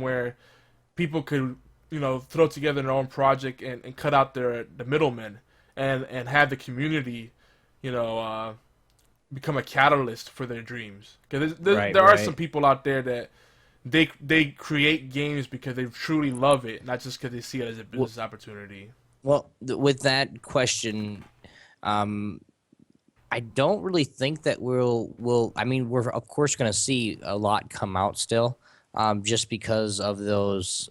where people could, throw together their own project and cut out the middlemen and have the community, you know, become a catalyst for their dreams. Because Right, there are some right. people out there that they create games because they truly love it, not just because they see it as a Well, business opportunity. with that question, um, I don't really think that we'll. I mean, we're of course going to see a lot come out still, just because of those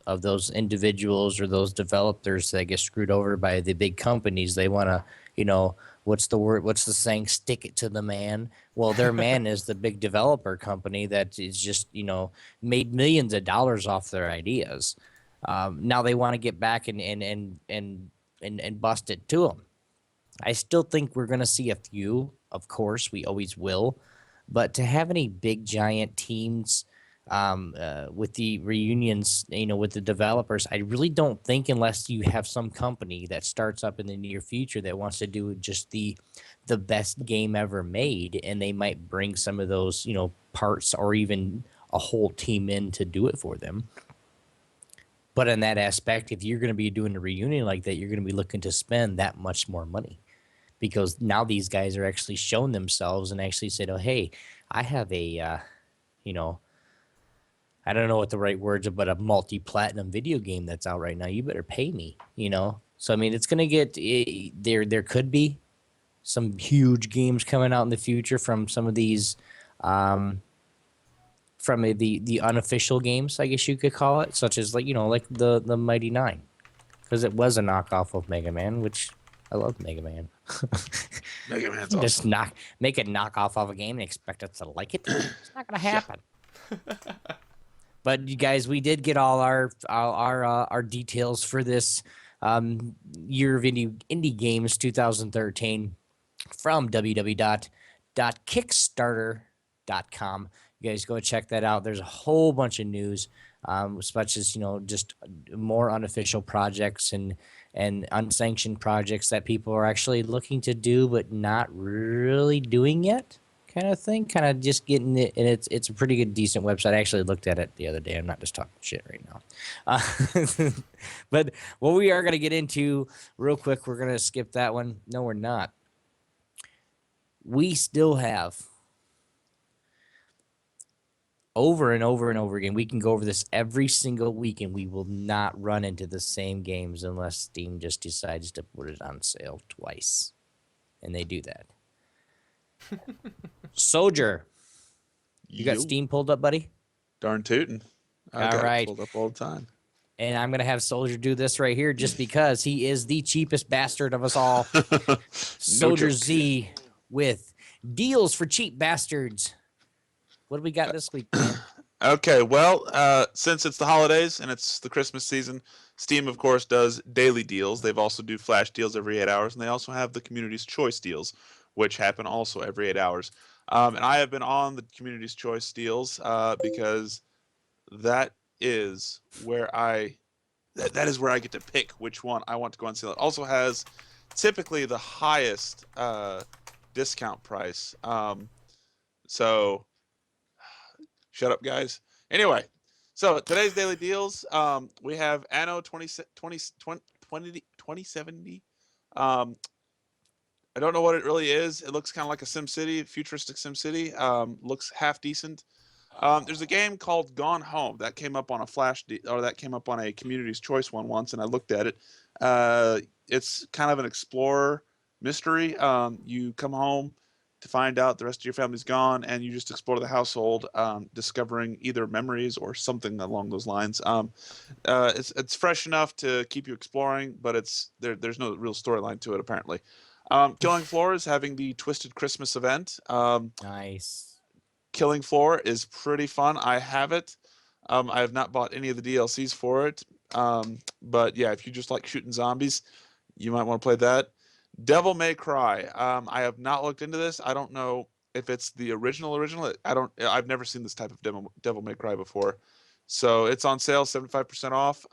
individuals or those developers that get screwed over by the big companies. They want to, you know, what's the word? What's the saying? Stick it to the man. Well, their man is the big developer company that is just made millions of dollars off their ideas. Now they want to get back and bust it to them. I still think we're going to see a few. Of course, we always will. But to have any big giant teams with the reunions, with the developers, I really don't think unless you have some company that starts up in the near future that wants to do just the best game ever made, and they might bring some of those, parts or even a whole team in to do it for them. But in that aspect, if you're going to be doing a reunion like that, you're going to be looking to spend that much more money because now these guys are actually showing themselves and actually said, "Oh, hey, I have you know, I don't know what the right words are, but a multi-platinum video game that's out right now. You better pay me." So I mean, it's gonna get there. There could be some huge games coming out in the future from some of these, um, from the unofficial games, I guess you could call it, such as like the Mighty Nine, because it was a knockoff of Mega Man, which I love Mega Man. Mega Man's awesome. Just make a knockoff of a game and expect us to like it. It's not gonna Yeah. happen. But you guys, we did get all our details for this year of indie games 2013 from www.kickstarter.com. You guys go check that out. There's a whole bunch of news, such as just more unofficial projects and unsanctioned projects that people are actually looking to do but not really doing yet, kind of thing. Kind of just getting it, and it's a pretty good, decent website. I actually looked at it the other day. I'm not just talking shit right now. But what we are going to get into real quick, we're going to skip that one. No, we're not. We still have over and over and over again. We can go over this every single week, and we will not run into the same games unless Steam just decides to put it on sale twice, and they do that. Soldier, you got You Steam pulled up, buddy? darn tootin'. I All got it right. pulled up all the time. And I'm going to have Soldier do this right here just because he is the cheapest bastard of us all. No Soldier joke. Z with deals for cheap bastards. What do we got this week, man? Okay, well, since it's the holidays and it's the Christmas season, Steam, of course, does daily deals. They've also do flash deals every 8 hours, and they also have the Community's Choice deals, which happen also every 8 hours. And I have been on the Community's Choice deals because that is where that is where I get to pick which one I want to go on sale. It also has typically the highest discount price. So shut up, guys. Anyway, so today's daily deals, we have Anno 2070. I don't know what it really is. It looks kind of like a SimCity, futuristic SimCity. Looks half decent. There's a game called Gone Home that came up on a or that came up on a Community's Choice one once, and I looked at it. It's kind of an explorer mystery. You come home to find out the rest of your family's gone, and you just explore the household, discovering either memories or something along those lines. It's fresh enough to keep you exploring, but there's no real storyline to it apparently. Killing Floor is having the Twisted Christmas event. Nice. Killing Floor is pretty fun. I have it. I have not bought any of the DLCs for it. But yeah, if you just like shooting zombies, you might want to play that. Devil May Cry. I have not looked into this. I don't know if it's the original. I've never seen this type of Devil May Cry before. So it's on sale, 75% off.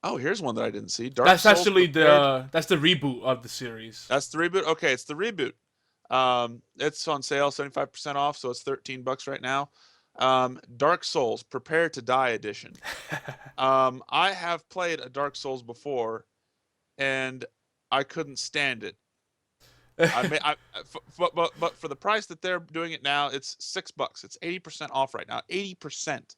Oh, here's one that I didn't see. Dark That's Souls actually Prepared. that's the reboot of the series. That's the reboot. Okay, it's the reboot. It's on sale, 75% off, so it's $13 right now. Dark Souls Prepare to Die edition. I have played a Dark Souls before, and I couldn't stand it. But for the price that they're doing it now, it's $6. It's 80% off right now. 80%.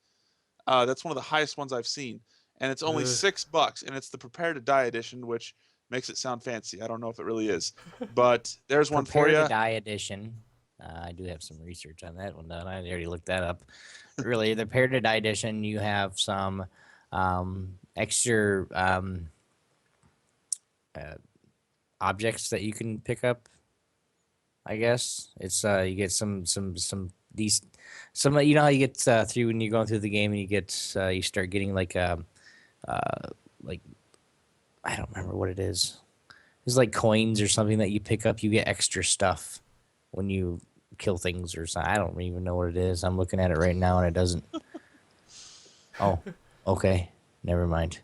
That's one of the highest ones I've seen, and it's only $6, and it's the Prepare to Die edition, which makes it sound fancy. I don't know if it really is, but there's one for Prepare you. to Die edition. I do have some research on that one done. I already looked that up. Really, the Prepare to Die edition, you have some extra objects that you can pick up. I guess it's you get some these some you know how you get through when you're going through the game and you get you start getting like like I don't remember what it is. It's like coins or something that you pick up. You get extra stuff when you kill things or something. I don't even know what it is. I'm looking at it right now and it doesn't. Oh, okay. Never mind.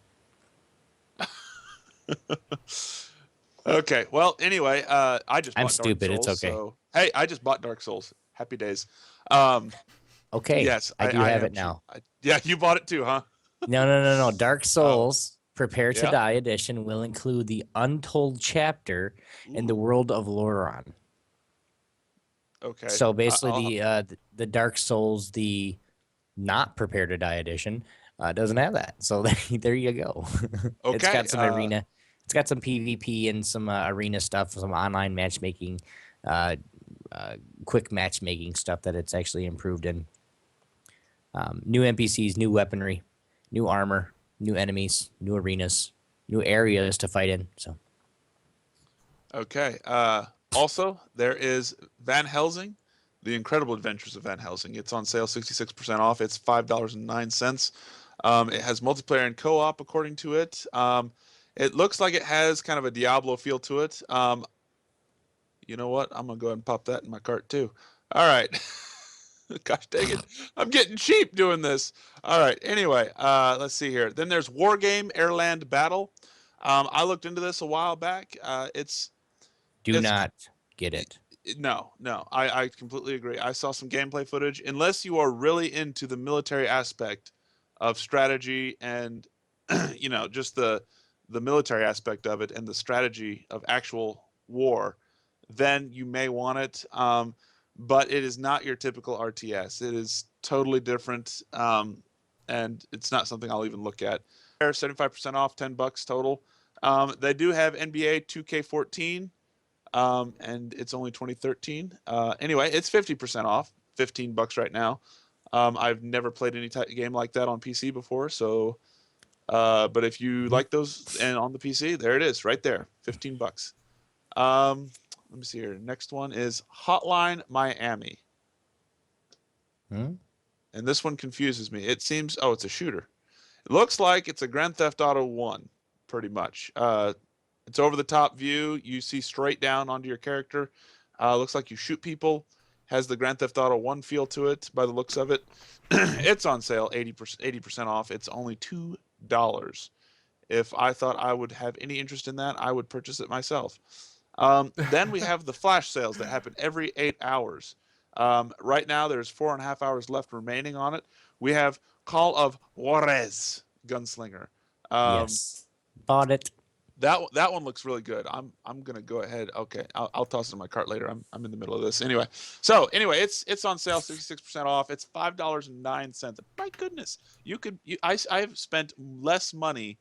Okay. Well, anyway, I just I'm bought Dark stupid. Souls. It's okay. So hey, I just bought Dark Souls. Happy days. Okay. Yes, I do have am it now. yeah, you bought it too, huh? No. Dark Souls Prepare to yeah. Die edition will include the Untold chapter in the world of Loran. Okay. So basically, the Dark Souls, the not Prepare to Die edition, doesn't have that. So there you go. Okay. It's got some arena. It's got some PvP and some arena stuff, some online matchmaking, quick matchmaking stuff that it's actually improved in. New NPCs, new weaponry, new armor, new enemies, new arenas, new areas to fight in. So. Okay. Also, there is Van Helsing, The Incredible Adventures of Van Helsing. It's on sale, 66% off. It's $5.09. It has multiplayer and co-op, according to it. It looks like it has kind of a Diablo feel to it. You know what? I'm going to go ahead and pop that in my cart, too. All right. Gosh dang it. I'm getting cheap doing this. All right. Anyway, let's see here. Then there's Wargame Airland Battle. I looked into this a while back. Do not get it. No. I completely agree. I saw some gameplay footage. Unless you are really into the military aspect of strategy and, just the military aspect of it and the strategy of actual war, then you may want it. But it is not your typical RTS. It is totally different, and it's not something I'll even look at. 75% off, $10 total. They do have NBA 2K14, and it's only 2013. Anyway, it's 50% off, $15 right now. I've never played any type of game like that on PC before, so. But if you like those and on the PC, there it is, right there, $15. Let me see here. Next one is Hotline Miami. Hmm? And this one confuses me. It seems, it's a shooter. It looks like it's a Grand Theft Auto 1, pretty much. It's over the top view. You see straight down onto your character. Looks like you shoot people. Has the Grand Theft Auto 1 feel to it by the looks of it. It's on sale, 80% off. It's only $2. If I thought I would have any interest in that, I would purchase it myself. Then we have the flash sales that happen every 8 hours. Right now, there's 4.5 hours left remaining on it. We have Call of Juarez Gunslinger. Yes, bought it. That one looks really good. I'm gonna go ahead. Okay, I'll toss it in my cart later. I'm in the middle of this anyway. So anyway, it's on sale, 66% off. It's $5.09. My goodness, I've spent less money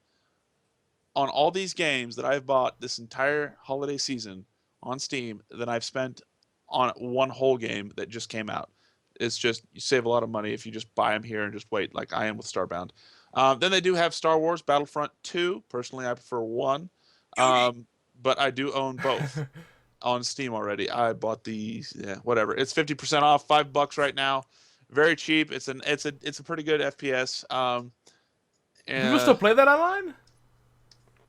on all these games that I've bought this entire holiday season on Steam than I've spent on one whole game that just came out. It's just, you save a lot of money if you just buy them here and just wait, like I am with Starbound. Then they do have Star Wars Battlefront 2. Personally, I prefer 1. But I do own both on Steam already. I bought these, whatever. It's 50% off, $5 right now. Very cheap. It's a pretty good FPS. People still play that online?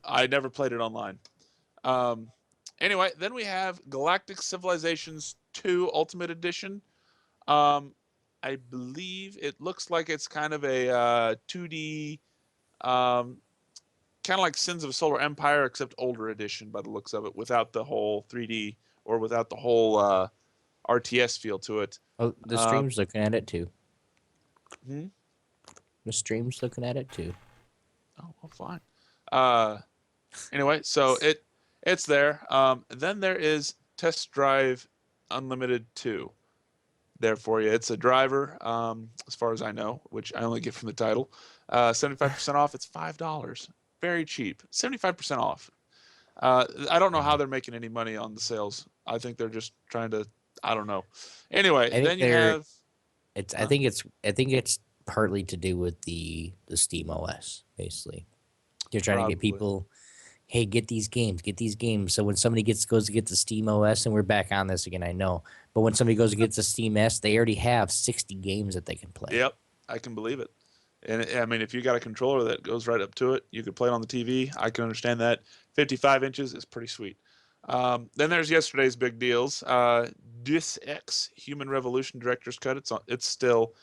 I never played it online. Anyway, then we have Galactic Civilizations 2 Ultimate Edition. I believe it looks like it's kind of a 2D, kind of like Sins of a Solar Empire, except older edition by the looks of it, without the whole 3D or without the whole RTS feel to it. Oh, the stream's looking at it too. Hmm? The stream's looking at it too. Oh, well, fine. Uh, anyway, so it's there. Then there is Test Drive Unlimited 2 there for you. It's a driver, as far as I know, which I only get from the title. 75% off. It's $5. Very cheap. 75% off. I don't know how they're making any money on the sales. I think they're just trying to. I don't know. Anyway, I think then you have. it's Huh? I think it's partly to do with the Steam OS. Basically, they're trying to get Probably. people, hey, get these games, get these games. So when somebody goes to get the Steam OS, and we're back on this again, I know, but when somebody goes to get the Steam S, they already have 60 games that they can play. Yep, I can believe it. And I mean, if you got a controller that goes right up to it, you could play it on the TV. I can understand that. 55 inches is pretty sweet. Then there's yesterday's big deals. Deus Ex Human Revolution Director's Cut. It's still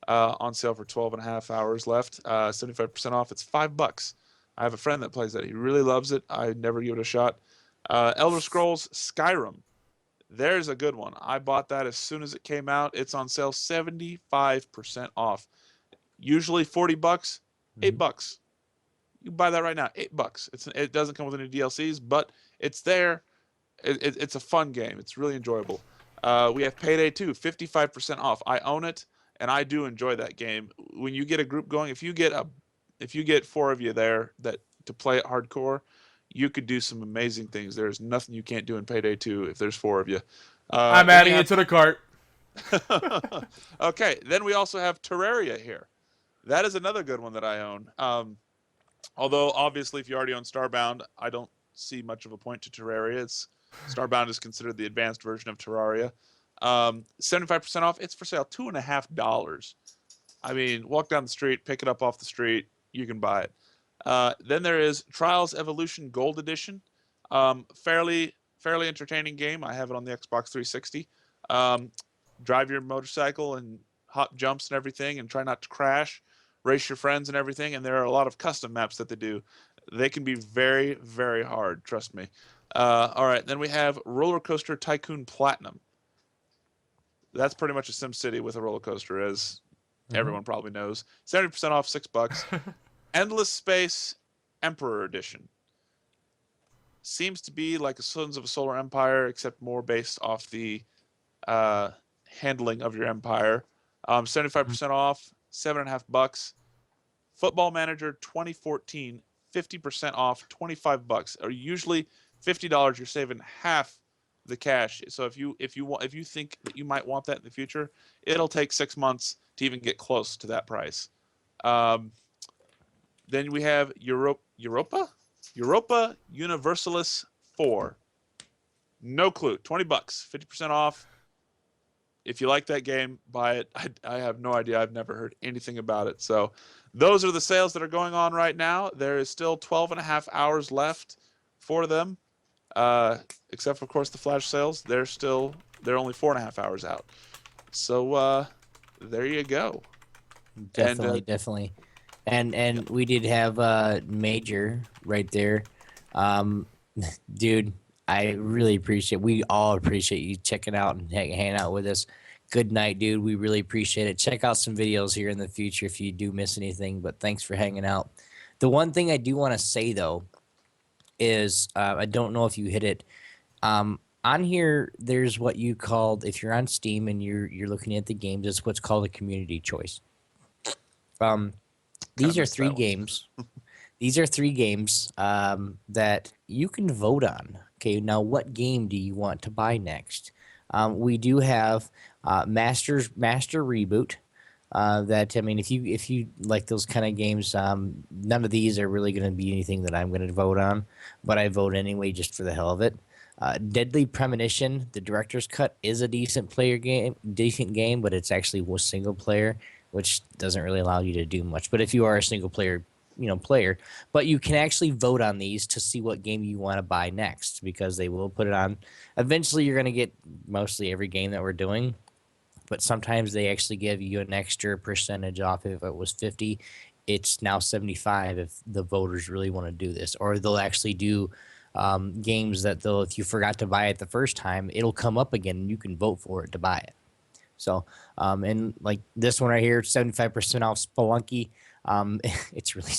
on sale for 12 and a half hours left. 75% off. It's $5. I have a friend that plays that. He really loves it. I never give it a shot. Elder Scrolls Skyrim. There's a good one. I bought that as soon as it came out. It's on sale 75% off. Usually $40, Mhm. $8. You can buy that right now, $8. It doesn't come with any DLCs, but it's there. It's a fun game. It's really enjoyable. We have Payday 2, 55% off. I own it, and I do enjoy that game. When you get a group going, if you get four of you there that to play it hardcore, you could do some amazing things. There's nothing you can't do in Payday 2 if there's four of you. I'm Then we adding have it to the cart. okay. Then we also have Terraria here. That is another good one that I own. Although obviously, if you already own Starbound, I don't see much of a point to Terraria. Starbound is considered the advanced version of Terraria. 75% off. It's for sale $2.50. I mean, walk down the street, pick it up off the street, you can buy it. Then there is Trials Evolution Gold Edition. Fairly entertaining game. I have it on the Xbox 360. Um, Drive your motorcycle and hop jumps and everything, and try not to crash. Race your friends and everything. And there are a lot of custom maps that they do. They can be very, very hard. Trust me. All right. Then we have Roller Coaster Tycoon Platinum. That's pretty much a Sim City with a roller coaster, as Mhm. everyone probably knows. 70% off, $6. Endless Space Emperor Edition. Seems to be like a Sons of a Solar Empire, except more based off the uh, handling of your empire. 75% off, $7.50. Football Manager 2014, 50% off, $25. Or usually $50, you're saving half the cash. So if you think that you might want that in the future, it'll take 6 months to even get close to that price. Um, then we have Europa Universalis 4. No clue. $20, 50% off. If you like that game, buy it. I have no idea. I've never heard anything about it. So those are the sales that are going on right now. There is still 12 and a half hours left for them. Except for, of course, the flash sales. They're only 4.5 hours out. So there you go. And Definitely. And we did have Major right there. Um, dude, I really appreciate. We all appreciate you checking out and hanging out with us. Good night, dude. We really appreciate it. Check out some videos here in the future if you do miss anything. But thanks for hanging out. The one thing I do want to say though is I don't know if you hit it. On here, there's what you called if you're on Steam and you're looking at the games, it's what's called a community choice. Um, kind of these are missed three that one. games. These are three games that you can vote on. Okay, now what game do you want to buy next? We do have Master Reboot. That I mean, if you like those kind of games, none of these are really going to be anything that I'm going to vote on, but I vote anyway just for the hell of it. Deadly Premonition, the director's cut, is a decent game, but it's actually was single player, which doesn't really allow you to do much. But if you are a single player, player, but you can actually vote on these to see what game you want to buy next because they will put it on. Eventually, you're going to get mostly every game that we're doing, but sometimes they actually give you an extra percentage off. If it was 50, it's now 75 if the voters really want to do this, or they'll actually do games that if you forgot to buy it the first time, it'll come up again and you can vote for it to buy it. So, and like this one right here, 75% off Spelunky. It's really